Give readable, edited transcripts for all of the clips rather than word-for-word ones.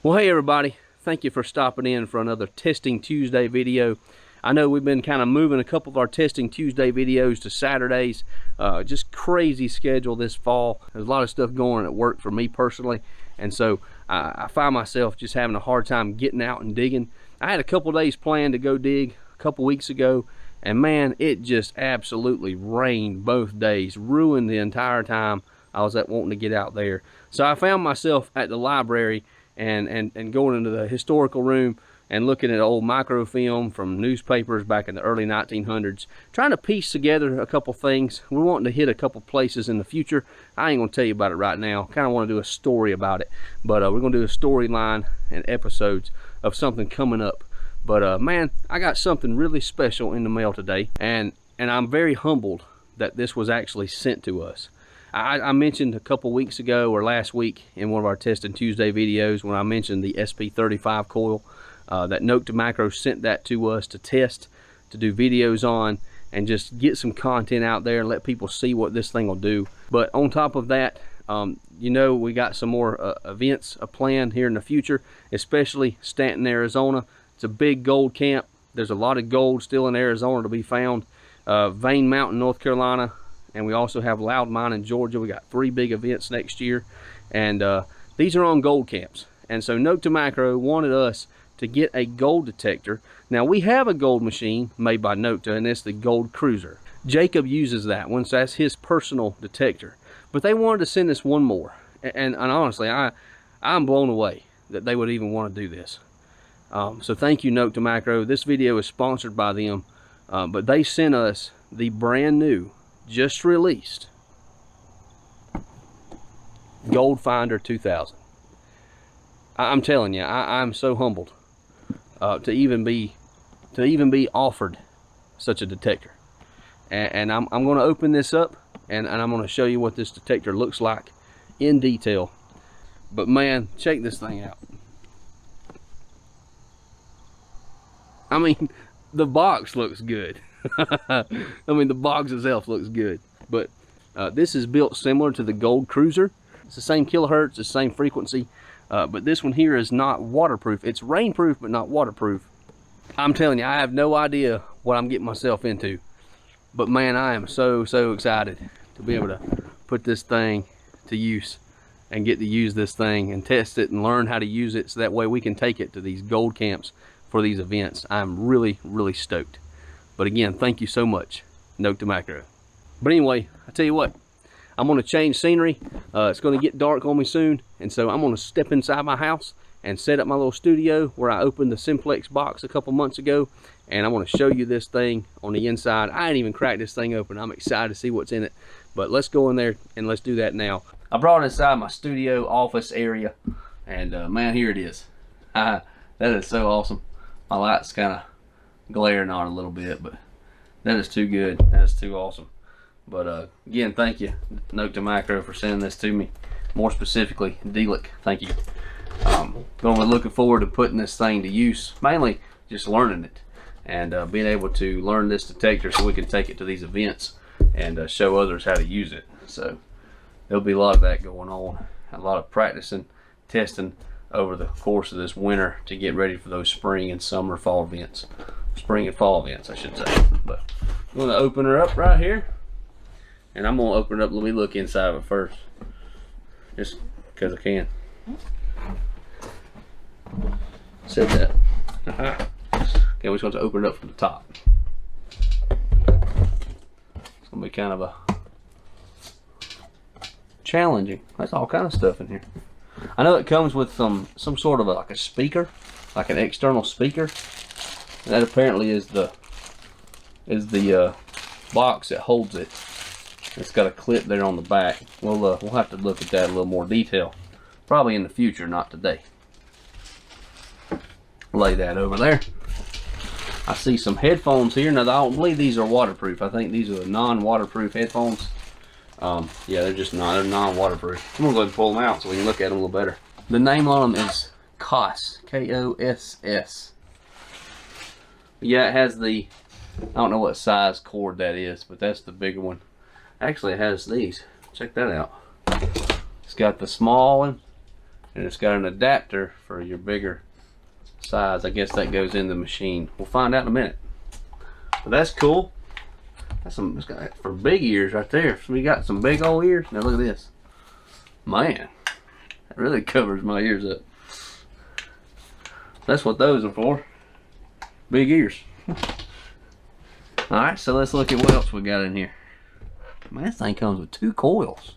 Well, hey everybody, thank you for stopping in for another Testing Tuesday video. I know we've been kind of moving a couple of our Testing Tuesday videos to Saturdays. Just crazy schedule this fall. There's a lot of stuff going at work for me personally, and so I find myself just having a hard time getting out and digging. I had a couple days planned to go dig a couple weeks ago, and man, it just absolutely rained both days, ruined the entire time I was wanting to get out there. So I found myself at the library and going into the historical room and looking at old microfilm from newspapers back in the early 1900s, trying to piece together a couple things. We're wanting to hit a couple places in the future. I ain't gonna tell you about it right now. Kind of want to do a story about it, but we're gonna do a storyline and episodes of something coming up. But man, I got something really special in the mail today, and I'm very humbled that this was actually sent to us. I mentioned a couple weeks ago or last week in one of our Testing Tuesday videos when I mentioned the SP35 coil, that Nokta Makro sent that to us to test, to do videos on, and just get some content out there and let people see what this thing will do. But on top of that, you know, we got some more events planned here in the future, especially Stanton, Arizona. It's a big gold camp. There's a lot of gold still in Arizona to be found. Vane Mountain, North Carolina. And we also have Loud Mine in Georgia. We got 3 big events next year, and these are on gold camps. And so Nokta Makro wanted us to get a gold detector. Now we have a gold machine made by Nokta, and it's the Gold Cruiser. Jacob uses that one, so that's his personal detector. But they wanted to send us one more, and honestly, I'm blown away that they would even want to do this. So thank you, Nokta Makro. This video is sponsored by them, but they sent us the brand new, just released Gold Finder 2000. I'm telling you, I'm so humbled to even be offered such a detector. And I'm going to open this up, and I'm going to show you what this detector looks like in detail. But man, check this thing out. I mean, the box looks good. I mean, the box itself looks good, but this is built similar to the Gold Cruiser. It's the same kilohertz, the same frequency, but this one here is not waterproof. It's rainproof, but not waterproof. I'm telling you, I have no idea what I'm getting myself into, but man, I am so excited to be able to put this thing to use and get to use this thing and test it and learn how to use it, so that way we can take it to these gold camps for these events. I'm really stoked. But again, thank you so much, Nokta Makro. But anyway, I tell you what, I'm going to change scenery. It's going to get dark on me soon, and so I'm going to step inside my house and set up my little studio where I opened the Simplex box a couple months ago, and I want to show you this thing on the inside. I ain't even cracked this thing open. I'm excited to see what's in it, but let's go in there and let's do that now. I brought it inside my studio office area, and man, here it is. That is so awesome. My light's kind of glaring on a little bit, but that is too good. That is too awesome. But again, thank you, Nokta Makro, for sending this to me. More specifically, Delic, thank you. Going to be looking forward to putting this thing to use, mainly just learning it and being able to learn this detector so we can take it to these events and show others how to use it. So there'll be a lot of that going on, a lot of practicing, testing over the course of this winter to get ready for those spring and summer, fall events. Spring and fall events, I should say. But I'm going to open her up right here, and I'm going to open it up. Let me look inside of it first, just because I can. Said that. Okay, we're just going to open it up from the top. It's going to be kind of a challenging. That's all kind of stuff in here. I know it comes with some sort of like a speaker, like an external speaker. That apparently is the box that holds it. It's got a clip there on the back. We'll have to look at that in a little more detail, probably in the future, not today. Lay that over there. I see some headphones here. Now I don't believe these are waterproof. I think these are the non-waterproof headphones. Yeah, they're just not. They're non-waterproof. I'm gonna go ahead and pull them out so we can look at them a little better. The name on them is KOSS. K-O-S-S. Yeah, it has the, I don't know what size cord that is, but that's the bigger one. Actually, it has these. Check that out. It's got the small one and it's got an adapter for your bigger size. I guess that goes in the machine. We'll find out in a minute. But that's cool. That's some, it's got for big ears right there. So we got some big old ears. Now look at this. Man, that really covers my ears up. That's what those are for. Big ears. Alright, so let's look at what else we got in here. Man, this thing comes with 2 coils.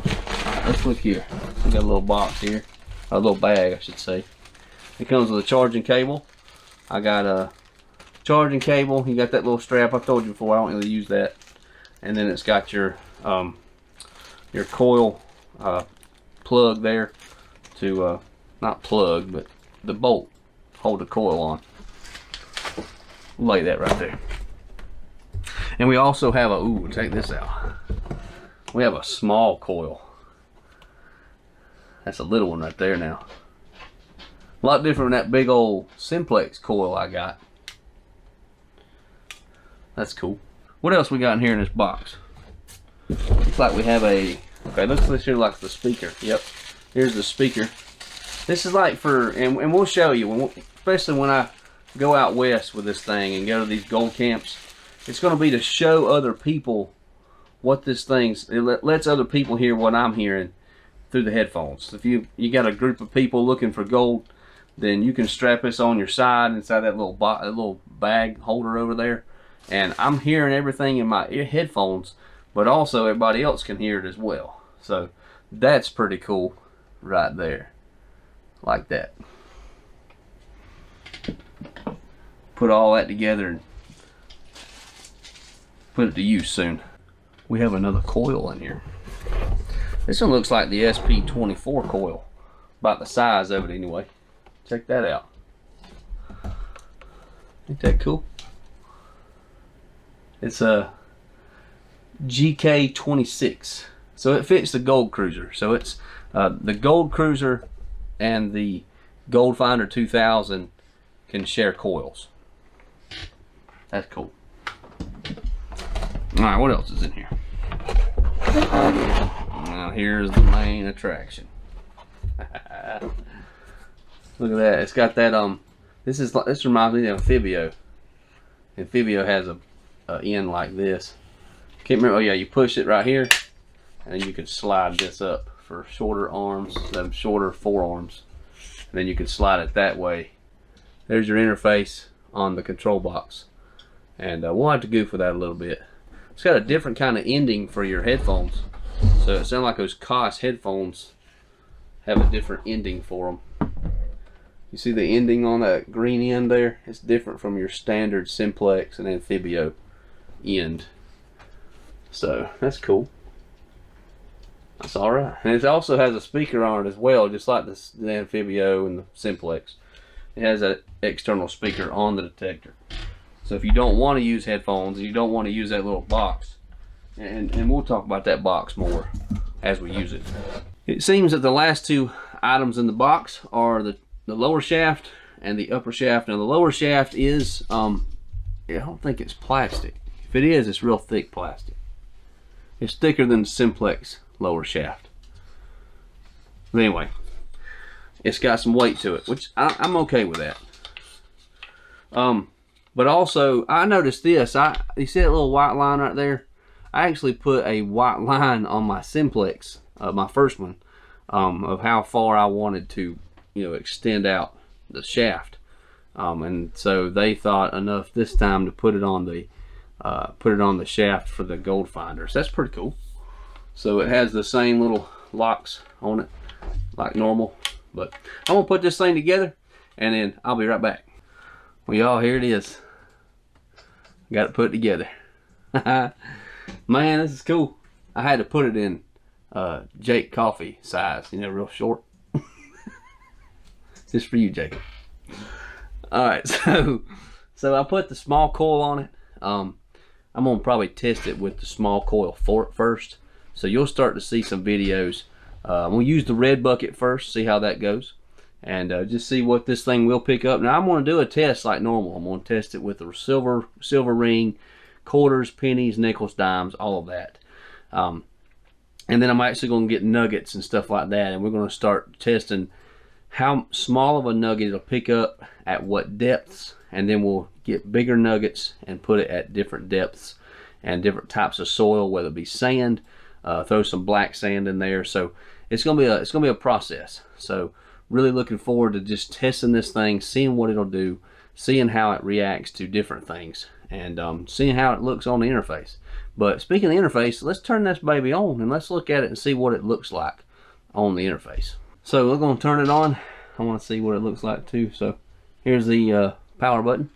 Alright, let's look here. We got a little box here. A little bag, I should say. It comes with a charging cable. I got a charging cable. You got that little strap I told you before. I don't really use that. And then it's got your coil plug there to not plug, but the bolt hold the coil on. Lay that right there. And we also have a, ooh, check this out. We have a small coil. That's a little one right there now. A lot different than that big old simplex coil I got. That's cool. What else we got in here in this box? Looks like we have a, okay, looks here like the speaker. Yep, here's the speaker. This is like for, and we'll show you, especially when I go out west with this thing and go to these gold camps. It's going to be to show other people what this thing's, it lets other people hear what I'm hearing through the headphones. If you got a group of people looking for gold, then you can strap this on your side inside that little bag holder over there, and I'm hearing everything in my headphones, but also everybody else can hear it as well. So that's pretty cool right there, like that. Put all that together and put it to use soon. We have another coil in here. This one looks like the SP24 coil, about the size of it anyway. Check that out. Ain't that cool? It's a GK26, so it fits the Gold Cruiser. So it's the Gold Cruiser and the Gold Finder 2000 can share coils. That's cool. Alright, what else is in here? Now here's the main attraction. Look at that. It's got that this reminds me of Amphibio. Amphibio has a end like this. Can't remember. Oh yeah, you push it right here and you can slide this up for shorter arms, shorter forearms. And then you can slide it that way. There's your interface on the control box. And we'll have to goof with that a little bit. It's got a different kind of ending for your headphones. So it sounds like those COS headphones have a different ending for them. You see the ending on that green end there? It's different from your standard simplex and amphibio end. So that's cool. That's alright. And it also has a speaker on it as well, just like the amphibio and the simplex. It has an external speaker on the detector. So if you don't want to use headphones, you don't want to use that little box, and we'll talk about that box more as we use it. It seems that the last 2 items in the box are the lower shaft and the upper shaft. Now the lower shaft is, I don't think it's plastic. If it is, it's real thick plastic. It's thicker than the simplex lower shaft. But anyway, it's got some weight to it, which I'm okay with that. But also, I noticed this. You see that little white line right there? I actually put a white line on my simplex, my first one, of how far I wanted to, extend out the shaft. And so they thought enough this time to put it on the shaft for the Gold Finder. So that's pretty cool. So it has the same little locks on it, like normal. But I'm gonna put this thing together, and then I'll be right back. Well, y'all, here it is. Got it put together. Man, this is cool. I had to put it in Jake coffee size, real short. Just for you, Jake. Alright, so I put the small coil on it. I'm gonna probably test it with the small coil first. So you'll start to see some videos. We'll use the red bucket first, see how that goes. And just see what this thing will pick up. Now I'm going to do a test like normal. I'm going to test it with the silver ring, quarters, pennies, nickels, dimes, all of that. And And then I'm actually going to get nuggets and stuff like that, and we're going to start testing how small of a nugget it'll pick up at what depths, and then we'll get bigger nuggets and put it at different depths and different types of soil, whether it be sand, throw some black sand in there. So it's gonna be a process. So really looking forward to just testing this thing, seeing what it'll do, seeing how it reacts to different things, and seeing how it looks on the interface. But speaking of the interface, let's turn this baby on and let's look at it and see what it looks like on the interface. So we're going to turn it on. I want to see what it looks like too. So here's the power button.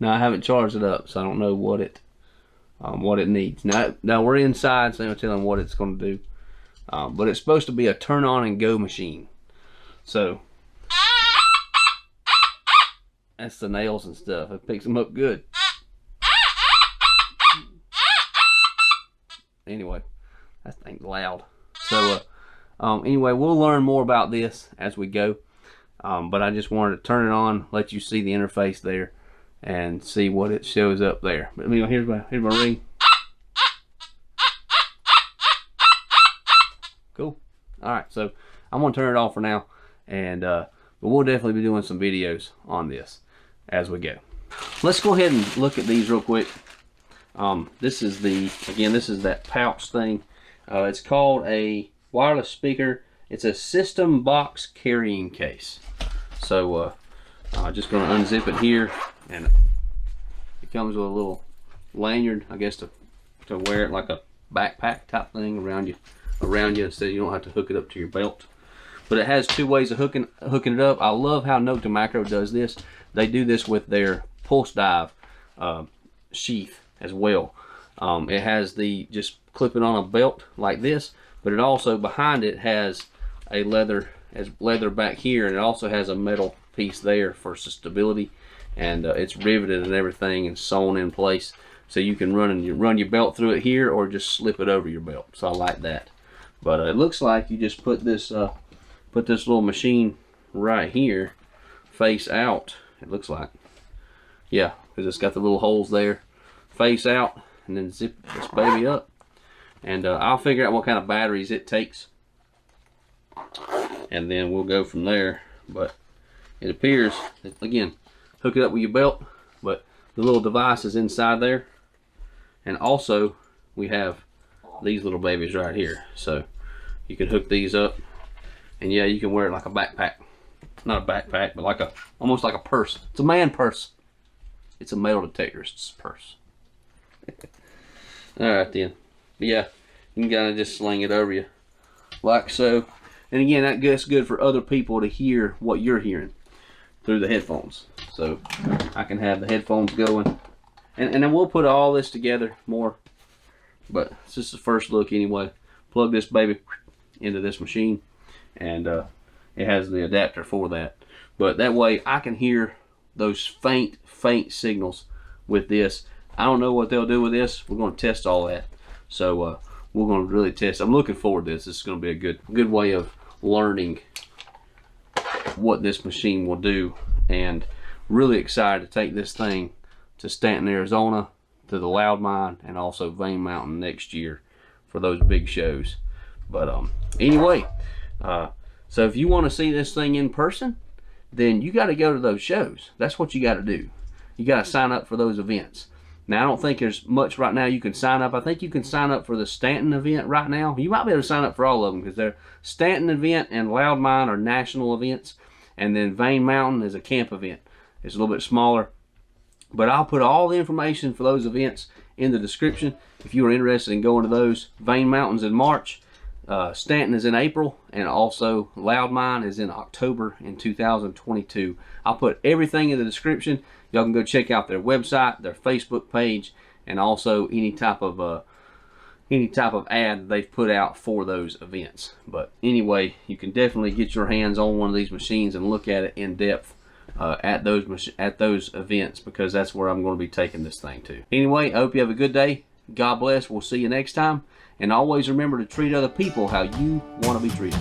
Now I haven't charged it up, so I don't know what it needs. Now we're inside, so I'm telling what it's going to do. But it's supposed to be a turn on and go machine. So that's the nails and stuff. It picks them up good. Anyway, that thing's loud. So anyway, we'll learn more about this as we go. But I just wanted to turn it on, let you see the interface there, and see what it shows up there. But anyway, here's my ring. Cool. All right, so I'm gonna turn it off for now, and but we'll definitely be doing some videos on this as we go. Let's go ahead and look at these real quick. This is that pouch thing. It's called a wireless speaker. It's a system box carrying case. So just going to unzip it here, and it comes with a little lanyard, I guess, to wear it like a backpack type thing around you, so you don't have to hook it up to your belt. But it has two ways of hooking it up. I love how Nokta Makro does this. They do this with their pulse dive sheath as well. It has the just clip it on a belt like this, but it also behind it has a leather back here, and it also has a metal piece there for stability, and it's riveted and everything and sewn in place, so you can run your belt through it here or just slip it over your belt. So I like that. But it looks like you just put this little machine right here face out. It looks like, yeah, because it's got the little holes there, face out, and then zip this baby up, and I'll figure out what kind of batteries it takes, and then we'll go from there. But it appears that, again, hook it up with your belt, but the little device is inside there, and also we have these little babies right here, so you can hook these up, and yeah, you can wear it like a backpack. Not a backpack, but like almost like a purse. It's a man purse. It's a metal detectorist's purse. Alright then. But yeah, you can kind of just sling it over you like so. And again, that's good for other people to hear what you're hearing through the headphones. So I can have the headphones going, and then we'll put all this together more, but it's just the first look anyway. Plug this baby into this machine, and it has the adapter for that, but that way I can hear those faint signals with this. I don't know what they'll do with this. We're going to test all that, so we're going to really test. I'm looking forward to this. This is going to be a good way of learning what this machine will do, and really excited to take this thing to Stanton, Arizona, to the Loud Mine, and also Vane Mountain next year for those big shows. But anyway, so if you want to see this thing in person, then you got to go to those shows. That's what you got to do. You got to sign up for those events. Now, I don't think there's much right now you can sign up. I think you can sign up for the Stanton event right now. You might be able to sign up for all of them, because they're Stanton event and Loud Mine are national events, and then Vane Mountain is a camp event. It's a little bit smaller, but I'll put all the information for those events in the description if you are interested in going to those. Vane Mountain's in March. Stanton is in April, and also Loud Mine is in October in 2022. I'll put everything in the description. Y'all can go check out their website, their Facebook page, and also any type of ad they've put out for those events. But anyway, you can definitely get your hands on one of these machines and look at it in depth at those events, because that's where I'm going to be taking this thing to. Anyway, I hope you have a good day. God bless. We'll see you next time. And always remember to treat other people how you want to be treated.